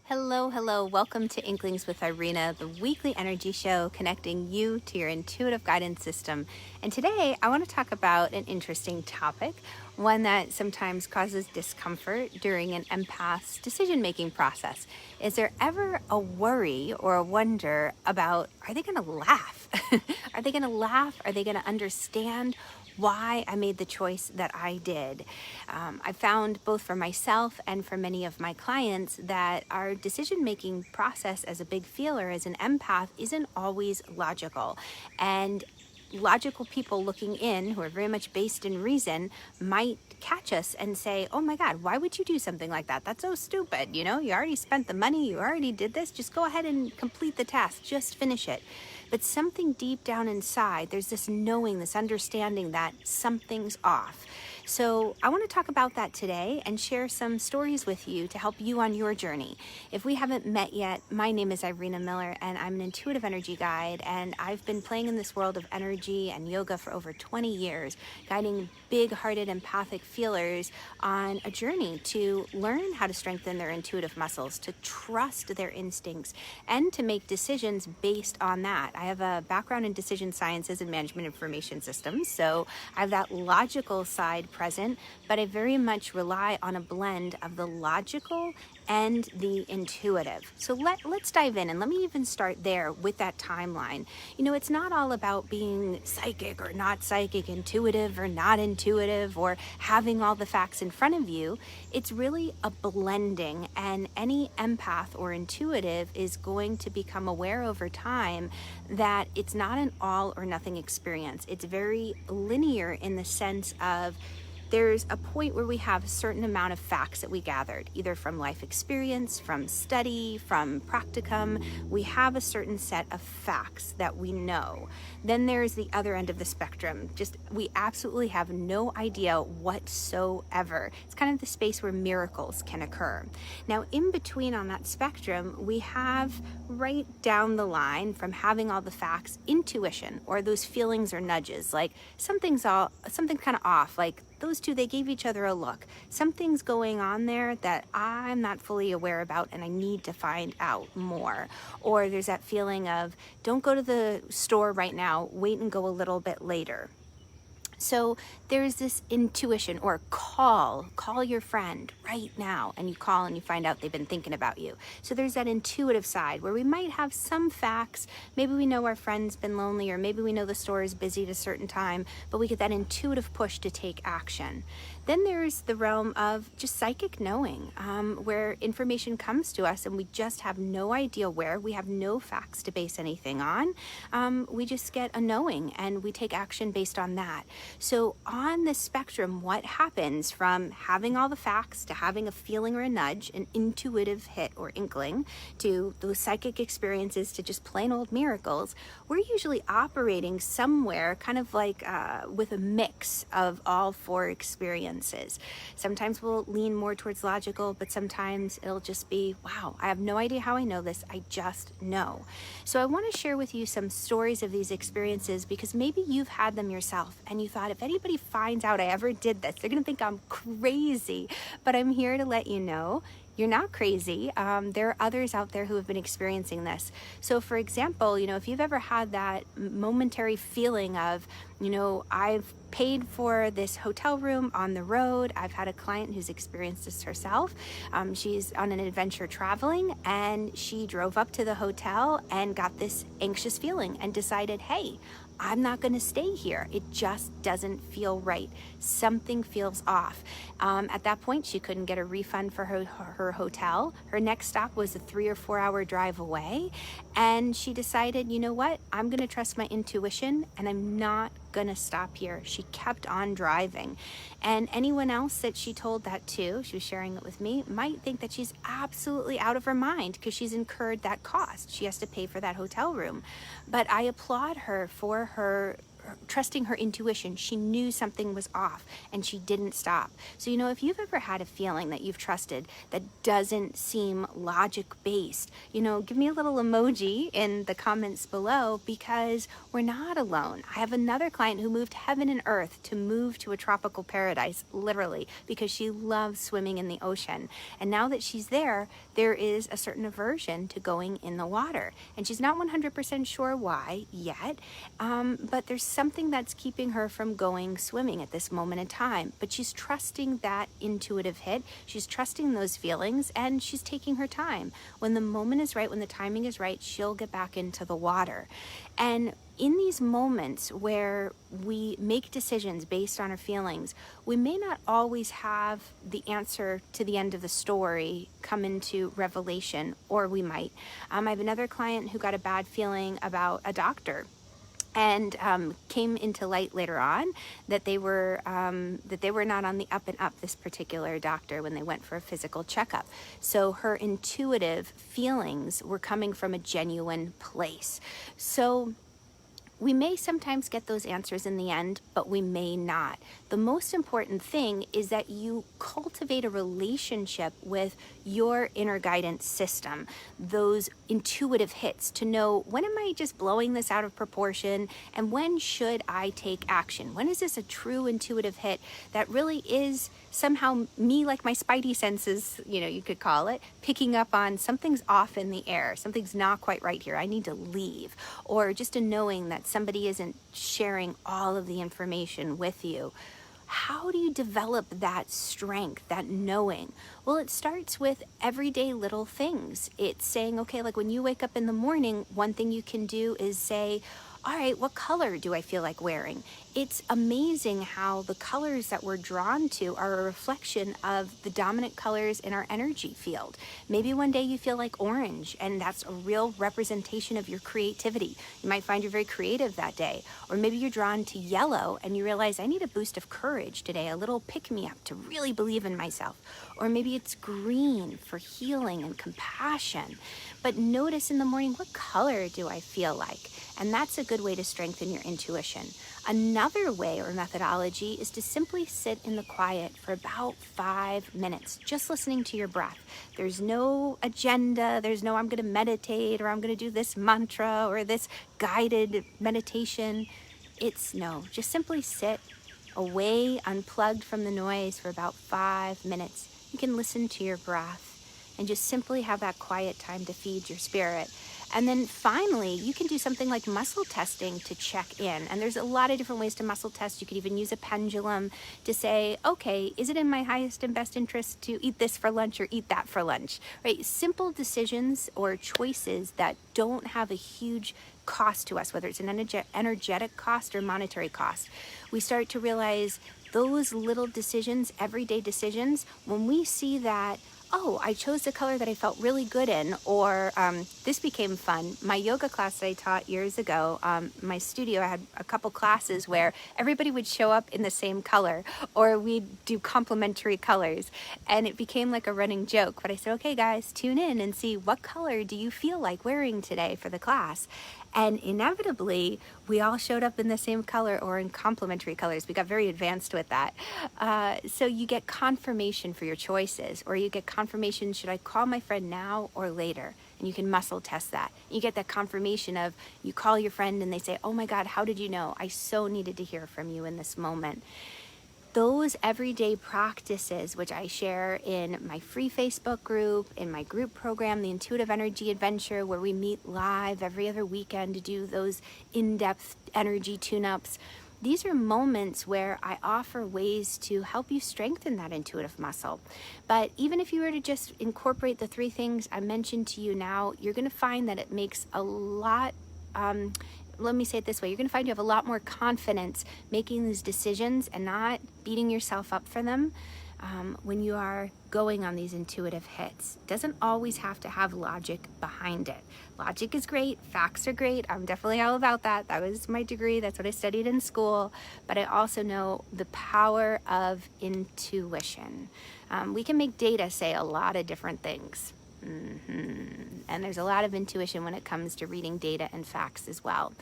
Hello, hello. Welcome to Inklings with Irena, the weekly energy show connecting you to your intuitive guidance system. And today I want to talk about an interesting topic, one that sometimes causes discomfort during an empath's decision-making process. Is there ever a worry or a wonder about, are they going to laugh? Are they going to laugh? Are they going to understand why I made the choice that I did? I found both for myself and for many of my clients that our decision-making process as a big feeler, as an empath, isn't always logical. And logical people looking in, who are very much based in reason, might catch us and say, oh my God, why would you do something like that? That's so stupid. You already spent the money, you already did this, just go ahead and complete the task, just finish it. But something deep down inside, there's this knowing, this understanding that something's off. So I want to talk about that today and share some stories with you to help you on your journey. If we haven't met yet, my name is Irena Miller and I'm an intuitive energy guide, and I've been playing in this world of energy and yoga for over 20 years, guiding big-hearted empathic feelers on a journey to learn how to strengthen their intuitive muscles, to trust their instincts, and to make decisions based on that. I have a background in decision sciences and management information systems, so I have that logical side present, but I very much rely on a blend of the logical and the intuitive. So let's dive in, and let me even start there with that timeline. It's not all about being psychic or not psychic, intuitive or not intuitive, or having all the facts in front of you. It's really a blending, and any empath or intuitive is going to become aware over time that it's not an all or nothing experience. It's very linear in the sense of there's a point where we have a certain amount of facts that we gathered, either from life experience, from study, from practicum. We have a certain set of facts that we know. Then there's the other end of the spectrum. We absolutely have no idea whatsoever. It's kind of the space where miracles can occur. Now, in between on that spectrum, we have right down the line from having all the facts, intuition, or those feelings or nudges, like something's kind of off, like those two, they gave each other a look. Something's going on there that I'm not fully aware about and I need to find out more. Or there's that feeling of, don't go to the store right now, wait and go a little bit later. So there's this intuition, or call your friend right now, and you call and you find out they've been thinking about you. So there's that intuitive side where we might have some facts. Maybe we know our friend's been lonely, or maybe we know the store is busy at a certain time, but we get that intuitive push to take action. Then there's the realm of just psychic knowing, where information comes to us and we just have no idea where. We have no facts to base anything on. We just get a knowing and we take action based on that. So on the spectrum, what happens from having all the facts to having a feeling or a nudge, an intuitive hit or inkling, to those psychic experiences to just plain old miracles, we're usually operating somewhere kind of like with a mix of all four experiences. Sometimes we'll lean more towards logical, but sometimes it'll just be, wow, I have no idea how I know this, I just know. So I want to share with you some stories of these experiences, because maybe you've had them yourself and you thought, if anybody finds out I ever did this, they're going to think I'm crazy. But I'm here to let you know you're not crazy. There are others out there who have been experiencing this. So for example, if you've ever had that momentary feeling of, I've paid for this hotel room on the road. I've had a client who's experienced this herself. She's on an adventure traveling, and she drove up to the hotel and got this anxious feeling and decided, hey, I'm not going to stay here. It just doesn't feel right. Something feels off. At that point, she couldn't get a refund for her hotel. Her next stop was a 3 or 4 hour drive away. And she decided, you know what? I'm going to trust my intuition and I'm not going to stop here. She kept on driving. And anyone else that she told that to, she was sharing it with me, might think that she's absolutely out of her mind because she's incurred that cost. She has to pay for that hotel room. But I applaud her for her trusting her intuition. She knew something was off and she didn't stop. So, if you've ever had a feeling that you've trusted that doesn't seem logic based, give me a little emoji in the comments below, because we're not alone. I have another client who moved heaven and earth to move to a tropical paradise, literally, because she loves swimming in the ocean. And now that she's there is a certain aversion to going in the water. And she's not 100% sure why yet, but there's something that's keeping her from going swimming at this moment in time. But she's trusting that intuitive hit. She's trusting those feelings, and she's taking her time. When the moment is right, when the timing is right, she'll get back into the water. And in these moments where we make decisions based on our feelings, we may not always have the answer to the end of the story come into revelation, or we might. I have another client who got a bad feeling about a doctor, and came into light later on that they were not on the up and up, this particular doctor, when they went for a physical checkup. So her intuitive feelings were coming from a genuine place. So we may sometimes get those answers in the end, but we may not. The most important thing is that you cultivate a relationship with your inner guidance system, those intuitive hits, to know, when am I just blowing this out of proportion, and when should I take action? When is this a true intuitive hit that really is somehow me, like my spidey senses, you could call it, picking up on something's off in the air, something's not quite right here, I need to leave, or just a knowing that somebody isn't sharing all of the information with you. How do you develop that strength, that knowing? Well, it starts with everyday little things. It's saying, okay, like when you wake up in the morning, one thing you can do is say, all right, what color do I feel like wearing? It's amazing how the colors that we're drawn to are a reflection of the dominant colors in our energy field. Maybe one day you feel like orange, and that's a real representation of your creativity. You might find you're very creative that day. Or maybe you're drawn to yellow and you realize, I need a boost of courage today, a little pick-me-up to really believe in myself. Or maybe it's green for healing and compassion. But notice in the morning, what color do I feel like? And that's a good way to strengthen your intuition. Another way or methodology is to simply sit in the quiet for about 5 minutes, just listening to your breath. There's no agenda. There's no, I'm going to meditate, or I'm going to do this mantra or this guided meditation. It's no, just simply sit away, unplugged from the noise for about 5 minutes. You can listen to your breath and just simply have that quiet time to feed your spirit. And then finally, you can do something like muscle testing to check in. And there's a lot of different ways to muscle test. You could even use a pendulum to say, okay, is it in my highest and best interest to eat this for lunch or eat that for lunch, right? Simple decisions or choices that don't have a huge cost to us, whether it's an energetic cost or monetary cost. We start to realize those little decisions, everyday decisions, when we see that, oh, I chose the color that I felt really good in, or this became fun. My yoga class that I taught years ago, my studio, I had a couple classes where everybody would show up in the same color, or we'd do complementary colors, and it became like a running joke. But I said, okay guys, tune in and see, what color do you feel like wearing today for the class? And inevitably, we all showed up in the same color or in complementary colors. We got very advanced with that. So you get confirmation for your choices, or you get confirmation, should I call my friend now or later? And you can muscle test that. You get that confirmation of, you call your friend and they say, oh my God, how did you know? I so needed to hear from you in this moment. Those everyday practices, which I share in my free Facebook group, in my group program, the Intuitive Energy Adventure, where we meet live every other weekend to do those in-depth energy tune-ups. These are moments where I offer ways to help you strengthen that intuitive muscle. But even if you were to just incorporate the 3 things I mentioned to you now, you're going to find that it makes a lot let me say it this way, you're going to find you have a lot more confidence making these decisions and not beating yourself up for them when you are going on these intuitive hits. It doesn't always have to have logic behind it. Logic is great, facts are great, I'm definitely all about that. That was my degree, that's what I studied in school, but I also know the power of intuition. We can make data say a lot of different things. And there's a lot of intuition when it comes to reading data and facts as well.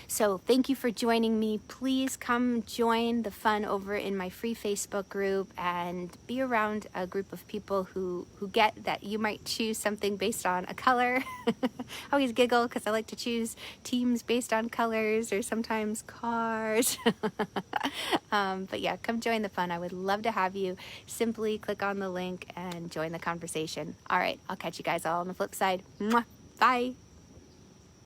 So thank you for joining me. Please come join the fun over in my free Facebook group and be around a group of people who get that you might choose something based on a color. I always giggle because I like to choose teams based on colors or sometimes cars. But yeah, come join the fun. I would love to have you. Simply click on the link and join the conversation. All right, I'll catch you guys all on the flip side. Mwah. Bye.